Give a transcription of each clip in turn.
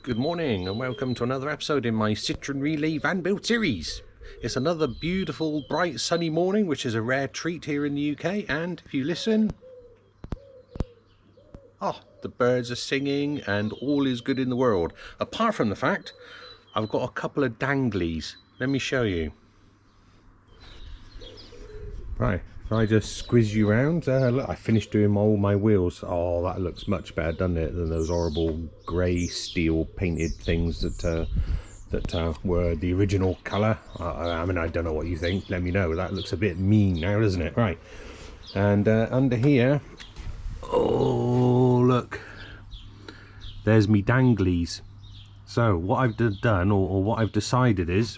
Good morning and welcome to another episode in my Citroen Relay van build series. It's another beautiful, bright, sunny morning, which is a rare treat here in the UK. And if you listen, the birds are singing and all is good in the world. Apart from the fact, I've got a couple of danglies. Let me show you. Right, if I just squeeze you around, look, I finished doing all my wheels. Oh, that looks much better, doesn't it, than those horrible grey steel painted things that were the original colour. I mean, I don't know what you think. Let me know. That looks a bit mean now, doesn't it? Right, and under here, oh look, there's me danglies. So what I've done, or what I've decided is,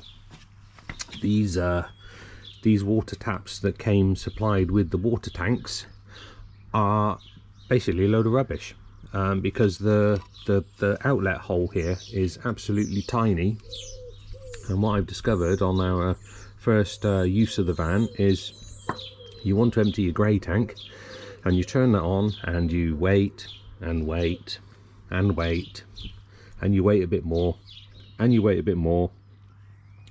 these water taps that came supplied with the water tanks are basically a load of rubbish, because the outlet hole here is absolutely tiny. And what I've discovered on our first use of the van is you want to empty your grey tank and you turn that on and you wait and wait and wait and you wait a bit more and you wait a bit more,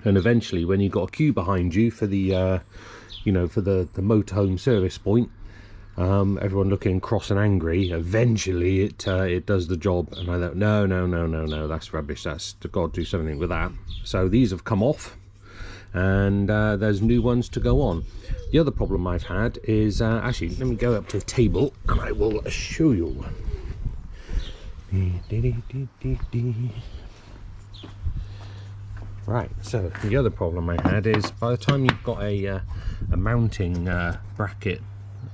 and eventually when you've got a queue behind you for the for the motorhome service point, everyone looking cross and angry, eventually it does the job. And I thought, no, that's rubbish, that's got to do something with that. So these have come off and there's new ones to go on. The other problem I've had is, actually let me go up to the table and I will show you. Right, so the other problem I had is, by the time you've got a mounting bracket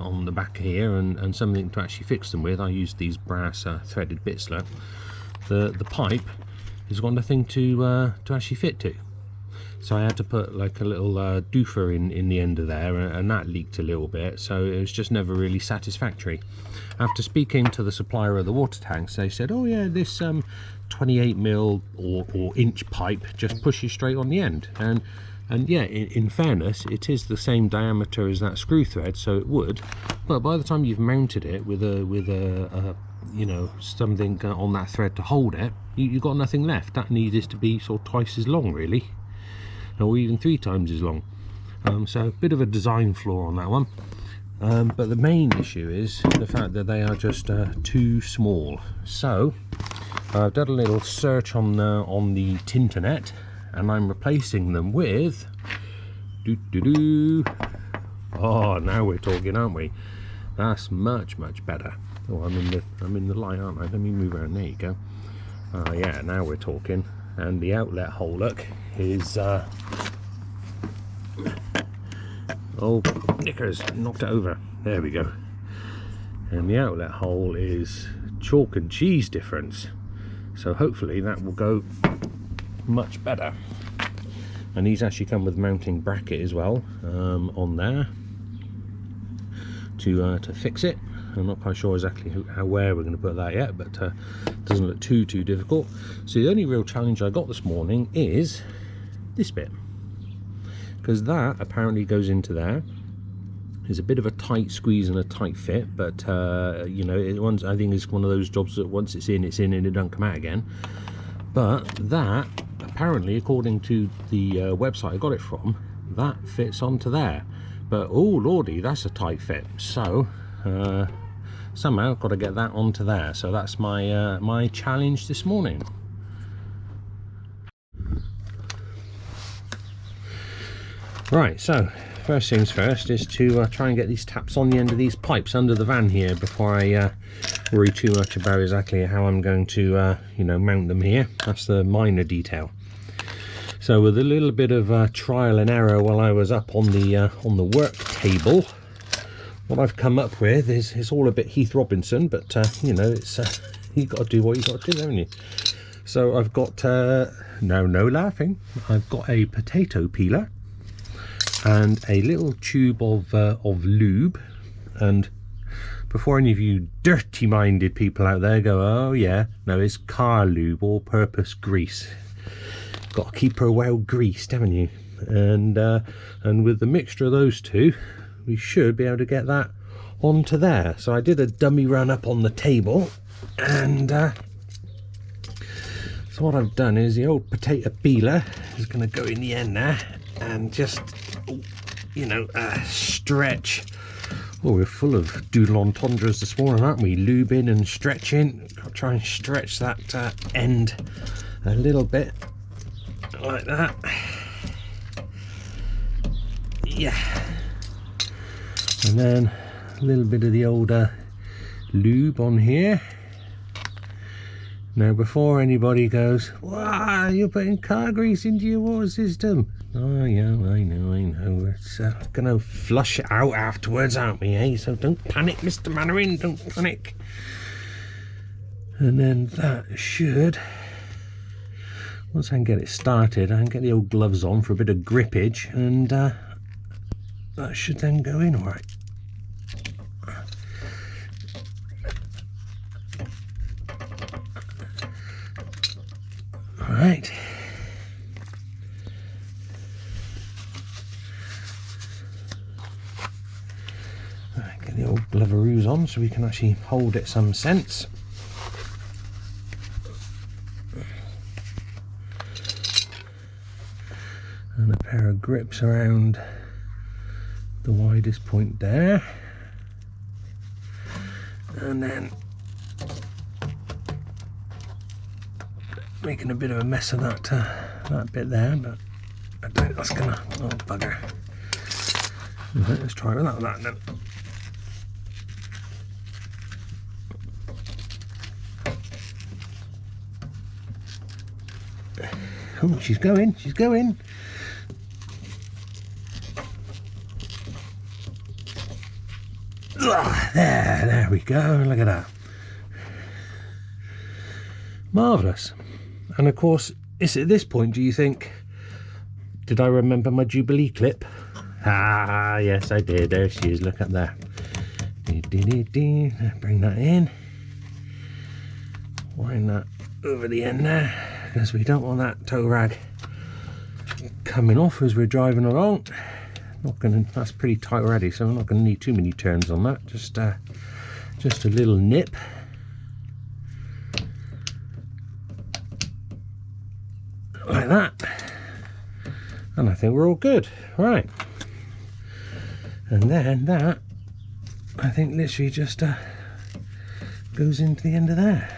on the back here and something to actually fix them with, I used these brass threaded bits. Look, the pipe has got nothing to actually fit to, so I had to put like a little doofer in the end of there, and that leaked a little bit, so it was just never really satisfactory. After speaking to the supplier of the water tanks, they said, oh yeah, this 28mm or inch pipe just pushes straight on the end, and yeah, in fairness, it is the same diameter as that screw thread, so it would. But by the time you've mounted it with a something on that thread to hold it, you've got nothing left. That needs to be sort of twice as long, really, or even 3 times as long. So a bit of a design flaw on that one. But the main issue is the fact that they are just too small. So I've done a little search on the Tinternet, and I'm replacing them with oh, now we're talking, aren't we? That's much better. Oh, I'm in the light, aren't I? Let me move around. There you go. Yeah, now we're talking. And the outlet hole, look, is oh, knickers, knocked it over. There we go. And the outlet hole is chalk and cheese difference, so hopefully that will go much better. And these actually come with mounting bracket as well, on there to fix it. I'm not quite sure exactly where we're going to put that yet, but it doesn't look too difficult. So the only real challenge I got this morning is this bit, because that apparently goes into there. It's a bit of a tight squeeze and a tight fit, but I think it's one of those jobs that once it's in and it don't come out again. But that apparently, according to the website I got it from, that fits onto there. But oh lordy, that's a tight fit. So somehow I've got to get that onto there. So that's my my challenge this morning. Right, so first things first is to try and get these taps on the end of these pipes under the van here before I worry too much about exactly how I'm going to mount them here. That's the minor detail. So with a little bit of trial and error while I was up on the work table, what I've come up with is all a bit Heath Robinson, but it's you got to do what you got to do, haven't you? So I've got no laughing. I've got a potato peeler and a little tube of lube. And before any of you dirty-minded people out there go, oh yeah, no, it's car lube, all-purpose grease. Got to keep her well greased, haven't you? And with the mixture of those two, we should be able to get that onto there. So I did a dummy run up on the table and So what I've done is the old potato peeler is going to go in the end there and just, you know, stretch. Oh, we're full of doodle entendres this morning, aren't we? Lubing and stretching. Got to try and stretch that end a little bit, like that. Yeah. And then a little bit of the old lube on here. Now, before anybody goes, wow, you're putting car grease into your water system. Oh yeah, I know. It's gonna flush it out afterwards, aren't we, eh? So don't panic, Mr. Mannering, don't panic. And then that should, once I can get it started, I can get the old gloves on for a bit of grippage, and that should then go in all right. Right. Get the old gloveroos on so we can actually hold it some sense. And a pair of grips around the widest point there. And then making a bit of a mess of that bit there, but I doubt that's gonna, oh bugger. Right, let's try without that then. Oh, she's going, she's going. There we go, look at that. Marvellous. And of course, it's at this point, do you think, did I remember my Jubilee clip? Ah, yes I did, there she is, look at that. Bring that in. Wind that over the end there, because we don't want that tow rag coming off as we're driving along. Not gonna, that's pretty tight already, so I'm not gonna need too many turns on that. Just a little nip. Like that. And I think we're all good. Right. And then that, I think, literally just goes into the end of there.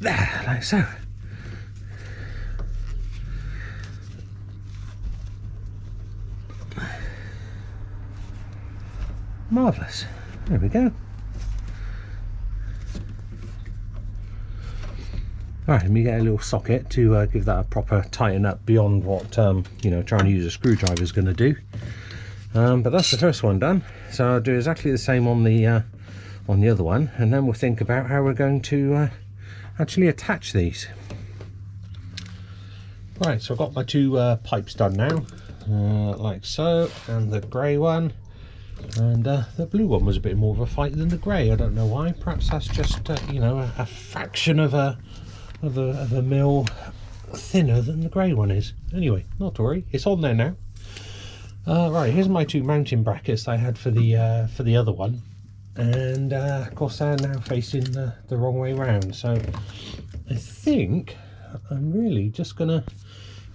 There, like so. Marvellous. There we go. Right, let me get a little socket to give that a proper tighten up beyond what you know, trying to use a screwdriver is going to do. But that's the first one done. So I'll do exactly the same on the other one, and then we'll think about how we're going to actually attach these. Right, so I've got my two pipes done now, like so, and the grey one. And the blue one was a bit more of a fight than the grey. I don't know why. Perhaps that's just you know, a fraction of a mil thinner than the grey one is. Anyway, not to worry. It's on there now. Right, here's my two mounting brackets I had for the other one, and of course they're now facing the wrong way round. So I think I'm really just gonna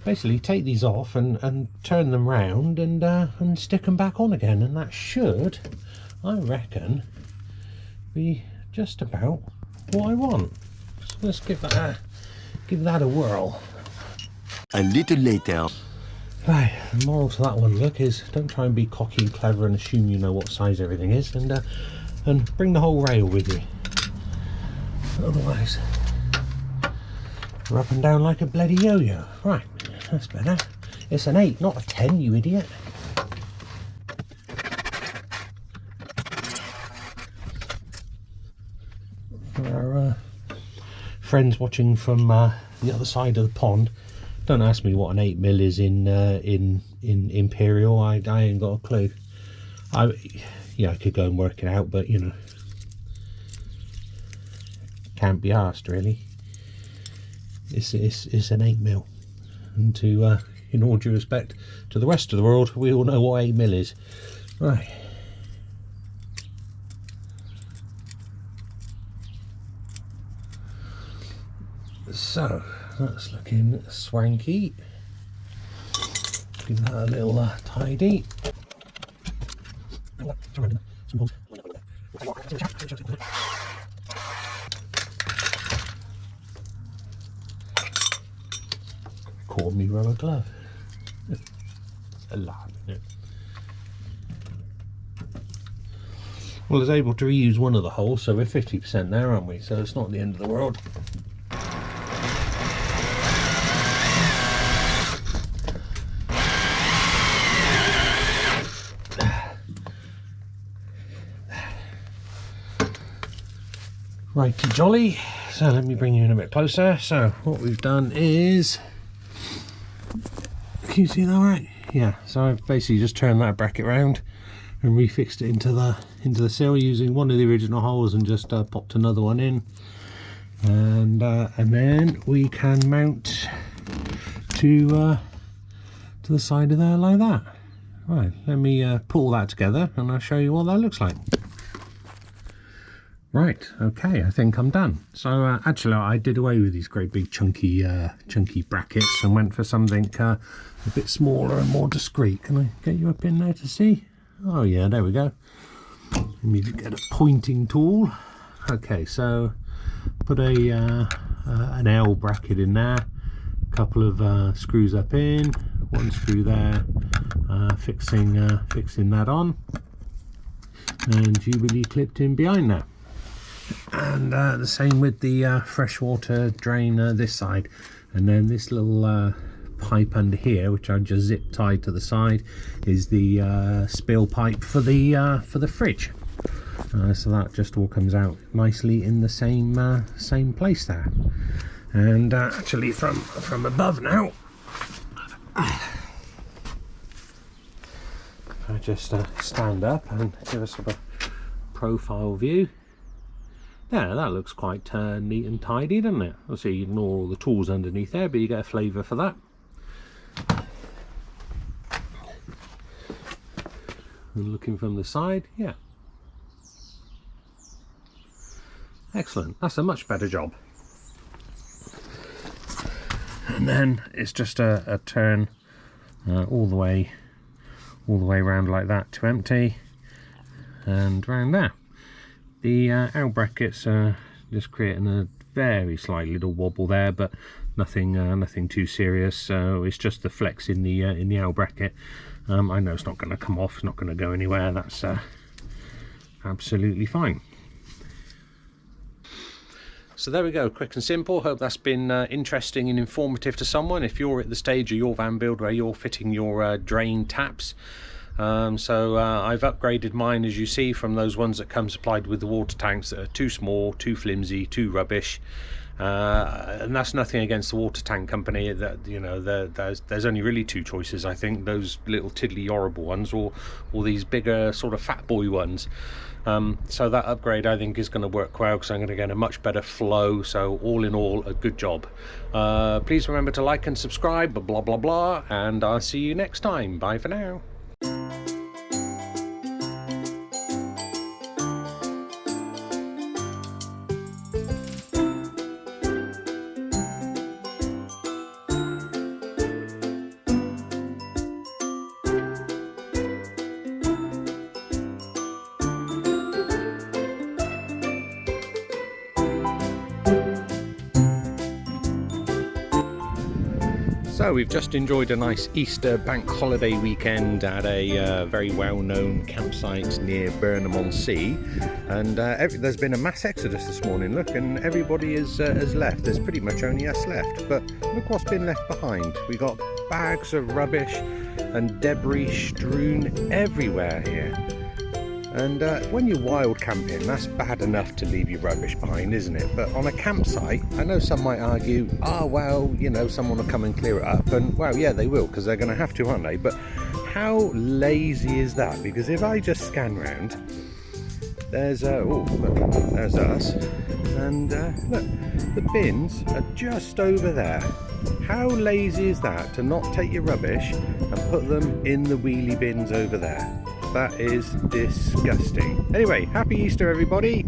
basically take these off and turn them round and stick them back on again, and that should, I reckon, be just about what I want. So let's give that a whirl. A little later. Right, the moral to that one, look, is don't try and be cocky and clever and assume you know what size everything is, and bring the whole rail with you. Otherwise, we're up and down like a bloody yo-yo. Right, that's better. It's an 8, not a 10, you idiot. For our friends watching from the other side of the pond, don't ask me what an 8mm is in Imperial. I ain't got a clue. Yeah, I could go and work it out, but you know, can't be asked really. It's an 8mm, and to in all due respect to the rest of the world, we all know what 8 mil is. Right. So that's looking swanky. Give that a little tidy. Caught me rubber glove. A lot, isn't it? Well, I was able to reuse one of the holes, so we're 50% there, aren't we? So it's not the end of the world. Righty jolly, so let me bring you in a bit closer. So what we've done is, can you see that right? Yeah, so I've basically just turned that bracket round and refixed it into the sill using one of the original holes and just popped another one in, and then we can mount to the side of there like that. Right, let me pull that together and I'll show you what that looks like. Right, okay, I think I'm done. So actually I did away with these great big chunky brackets and went for something a bit smaller and more discreet. Can I get you up in there to see? Oh yeah, there we go. Let me get a pointing tool. Okay, so put an L bracket in there, a couple of screws up in, one screw there, fixing that on, and Jubilee clipped in behind there. And the same with the freshwater drain this side, and then this little pipe under here, which I just zip tied to the side, is the spill pipe for the fridge. So that just all comes out nicely in the same place there. And actually from above now, I just stand up and give us a profile view. Yeah, that looks quite neat and tidy, doesn't it? Obviously you ignore all the tools underneath there, but you get a flavour for that. And looking from the side, yeah. Excellent, that's a much better job. And then it's just a turn all the way around like that to empty, and round there. The L brackets are just creating a very slight little wobble there, but nothing too serious. So it's just the flex in the L bracket. I know it's not going to come off, it's not going to go anywhere. That's absolutely fine. So there we go, quick and simple. Hope that's been interesting and informative to someone if you're at the stage of your van build where you're fitting your drain taps. So I've upgraded mine, as you see, from those ones that come supplied with the water tanks that are too small, too flimsy, too rubbish. And that's nothing against the water tank company. That, you know, there's only really two choices, I think: those little tiddly horrible ones, or these bigger sort of fat boy ones. So that upgrade I think is going to work well, because I'm going to get a much better flow. So all in all, a good job. Please remember to like and subscribe, blah blah blah, and I'll see you next time. Bye for now. So we've just enjoyed a nice Easter bank holiday weekend at a very well-known campsite near Burnham-on-Sea, and there's been a mass exodus this morning. Look, and everybody has left. There's pretty much only us left, but look what's been left behind. We got bags of rubbish and debris strewn everywhere here. And when you're wild camping, that's bad enough to leave your rubbish behind, isn't it? But on a campsite, I know some might argue, oh well, you know, someone will come and clear it up, and well, yeah, they will, because they're going to have to, aren't they? But how lazy is that? Because if I just scan round, there's oh look, there's us, And look, the bins are just over there. How lazy is that to not take your rubbish and put them in the wheelie bins over there? That is disgusting. Anyway, happy Easter everybody.